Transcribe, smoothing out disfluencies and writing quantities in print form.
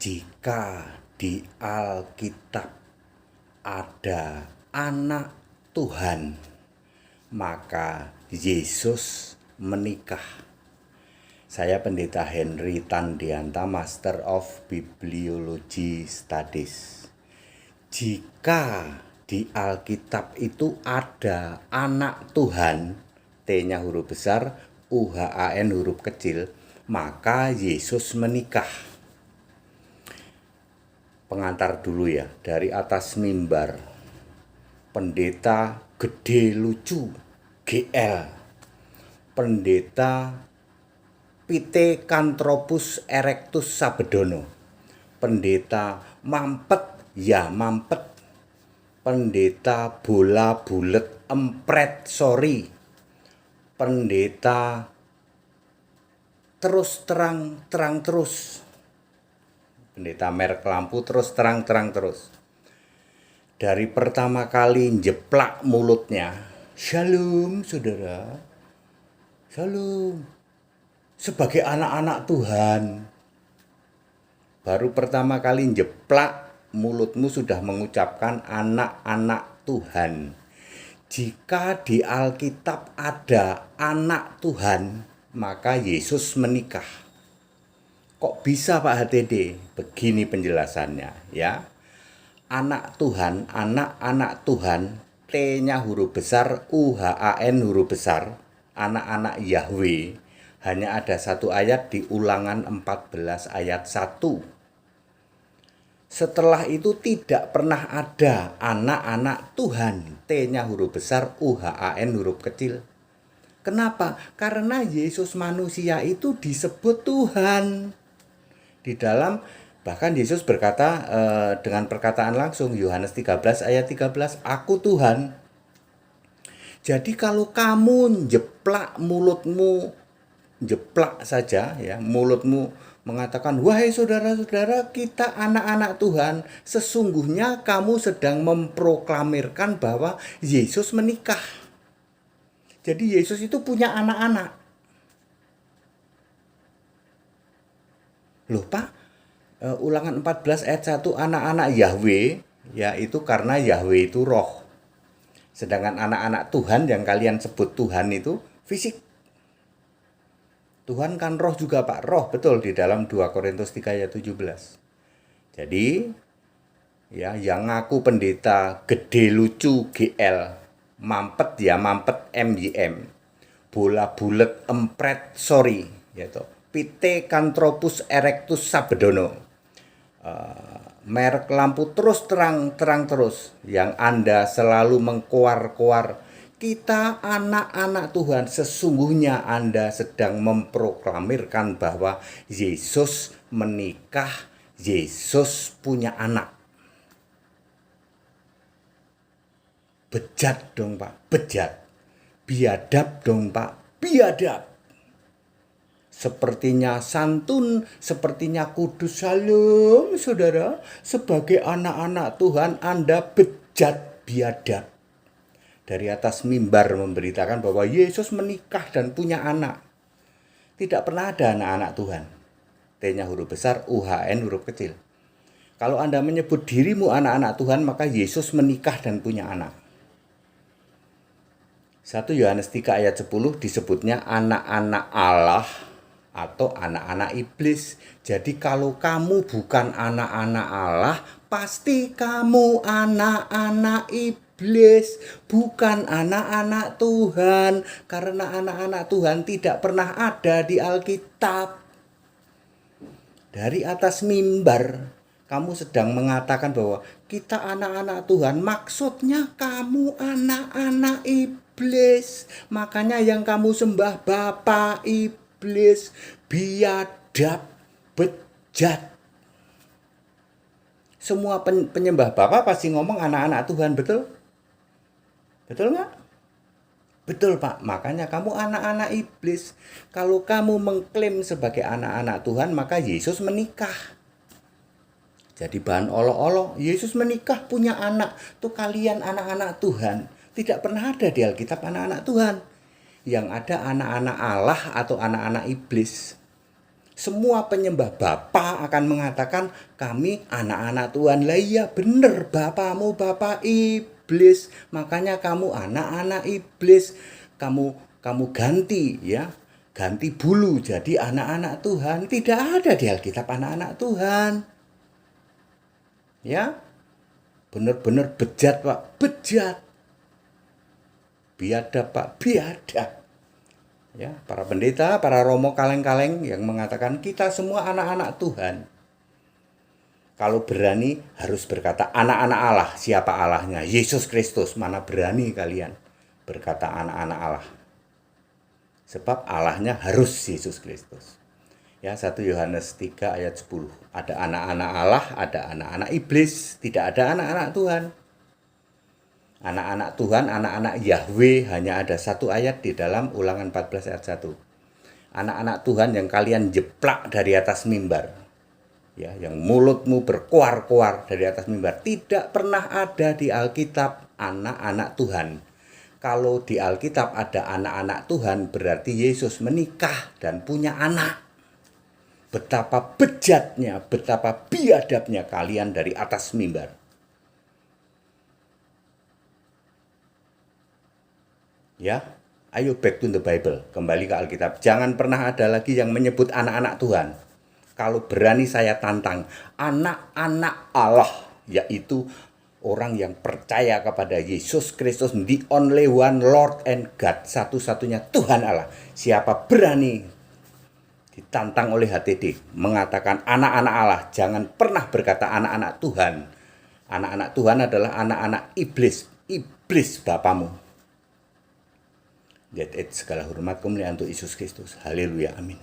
Jika di Alkitab ada anak Tuhan, maka Yesus menikah. Saya Pendeta Henry Tandianta, Master of Bibliology Studies. Jika di Alkitab itu ada anak Tuhan, T-nya huruf besar, UHAN huruf kecil, maka Yesus menikah. Pengantar dulu ya, dari atas mimbar. Pendeta gede lucu, GL. Pendeta Pithecanthropus erectus Sabedono. Pendeta mampet, ya mampet. Pendeta bola bulet empret, sorry. Pendeta terus terang terus. Pendeta merek lampu terus terang terus. Dari pertama kali jeplak mulutnya, shalom saudara, shalom, sebagai anak-anak Tuhan. Baru pertama kali jeplak mulutmu sudah mengucapkan anak-anak Tuhan. Jika di Alkitab ada anak Tuhan, maka Yesus menikah. Kok bisa Pak HTD? Begini penjelasannya ya. Anak Tuhan, anak-anak Tuhan, T-nya huruf besar, UHAN huruf besar, anak-anak Yahweh, hanya ada satu ayat di Ulangan 14 ayat 1. Setelah itu tidak pernah ada anak-anak Tuhan, T-nya huruf besar, UHAN huruf kecil. Kenapa? Karena Yesus manusia itu disebut Tuhan. Di dalam, bahkan Yesus berkata dengan perkataan langsung, Yohanes 13 ayat 13, aku Tuhan. Jadi kalau kamu jeplak mulutmu, jeplak saja ya, mulutmu mengatakan, wahai saudara-saudara, kita anak-anak Tuhan, sesungguhnya kamu sedang memproklamirkan bahwa Yesus menikah. Jadi Yesus itu punya anak-anak. Loh Pak, Ulangan 14 ayat 1, anak-anak Yahweh, ya itu karena Yahweh itu roh. Sedangkan anak-anak Tuhan yang kalian sebut Tuhan itu fisik. Tuhan kan roh juga Pak, roh betul di dalam 2 Korintus 3 ayat 17. Jadi ya yang ngaku pendeta gede lucu GL, mampet ya mampet MYM, bola bulet empret sorry gitu. Pithecanthropus erectus Sabedono. Merek lampu terus terang terus yang Anda selalu mengkoar-koar, kita anak-anak Tuhan, sesungguhnya Anda sedang memproklamirkan bahwa Yesus menikah, Yesus punya anak. Bejat dong Pak, bejat. Biadab dong Pak, biadab. Sepertinya santun, sepertinya kudus, salam saudara. Sebagai anak-anak Tuhan Anda bejat biadab. Dari atas mimbar memberitakan bahwa Yesus menikah dan punya anak. Tidak pernah ada anak-anak Tuhan. T-nya huruf besar, UHN huruf kecil. Kalau Anda menyebut dirimu anak-anak Tuhan, maka Yesus menikah dan punya anak. 1 Yohanes 3 ayat 10 disebutnya anak-anak Allah atau anak-anak iblis. Jadi kalau kamu bukan anak-anak Allah, pasti kamu anak-anak iblis, bukan anak-anak Tuhan. Karena anak-anak Tuhan tidak pernah ada di Alkitab. Dari atas mimbar, kamu sedang mengatakan bahwa kita anak-anak Tuhan, maksudnya kamu anak-anak iblis. Makanya yang kamu sembah Bapa iblis, biadab, bejat. Semua penyembah Bapa pasti ngomong anak-anak Tuhan, betul? Betul nggak? Betul Pak, makanya kamu anak-anak iblis. Kalau kamu mengklaim sebagai anak-anak Tuhan, maka Yesus menikah. Jadi bahan olok-olok, Yesus menikah punya anak. Tuh kalian anak-anak Tuhan. Tidak pernah ada di Alkitab anak-anak Tuhan. Yang ada anak-anak Allah atau anak-anak iblis. Semua penyembah Bapa akan mengatakan kami anak-anak Tuhan. Lah iya bener, bapamu bapak iblis. Makanya kamu anak-anak iblis. Kamu ganti ya. Ganti bulu jadi anak-anak Tuhan. Tidak ada di Alkitab anak-anak Tuhan. Ya. Bener-bener bejat, Pak. Bejat. Biadab, Pak. Biadab. Ya, para pendeta, para romo kaleng-kaleng yang mengatakan kita semua anak-anak Tuhan. Kalau berani harus berkata anak-anak Allah. Siapa Allahnya? Yesus Kristus. Mana berani kalian berkata anak-anak Allah? Sebab Allahnya harus Yesus Kristus. Ya, 1 Yohanes 3 ayat 10. Ada anak-anak Allah, ada anak-anak iblis, tidak ada anak-anak Tuhan. Anak-anak Tuhan, anak-anak Yahweh hanya ada satu ayat di dalam Ulangan 14 ayat 1. Anak-anak Tuhan yang kalian jeplak dari atas mimbar. Ya, yang mulutmu berkuar-kuar dari atas mimbar. Tidak pernah ada di Alkitab anak-anak Tuhan. Kalau di Alkitab ada anak-anak Tuhan berarti Yesus menikah dan punya anak. Betapa bejatnya, betapa biadabnya kalian dari atas mimbar. Ya, ayo back to the Bible, kembali ke Alkitab. Jangan pernah ada lagi yang menyebut anak-anak Tuhan. Kalau berani saya tantang, anak-anak Allah, yaitu orang yang percaya kepada Yesus Kristus, the only one Lord and God, satu-satunya Tuhan Allah. Siapa berani ditantang oleh HTD mengatakan anak-anak Allah, jangan pernah berkata anak-anak Tuhan. Anak-anak Tuhan adalah anak-anak iblis, iblis bapamu. Segala hormat kemuliaan untuk Yesus Kristus. Haleluya, amin.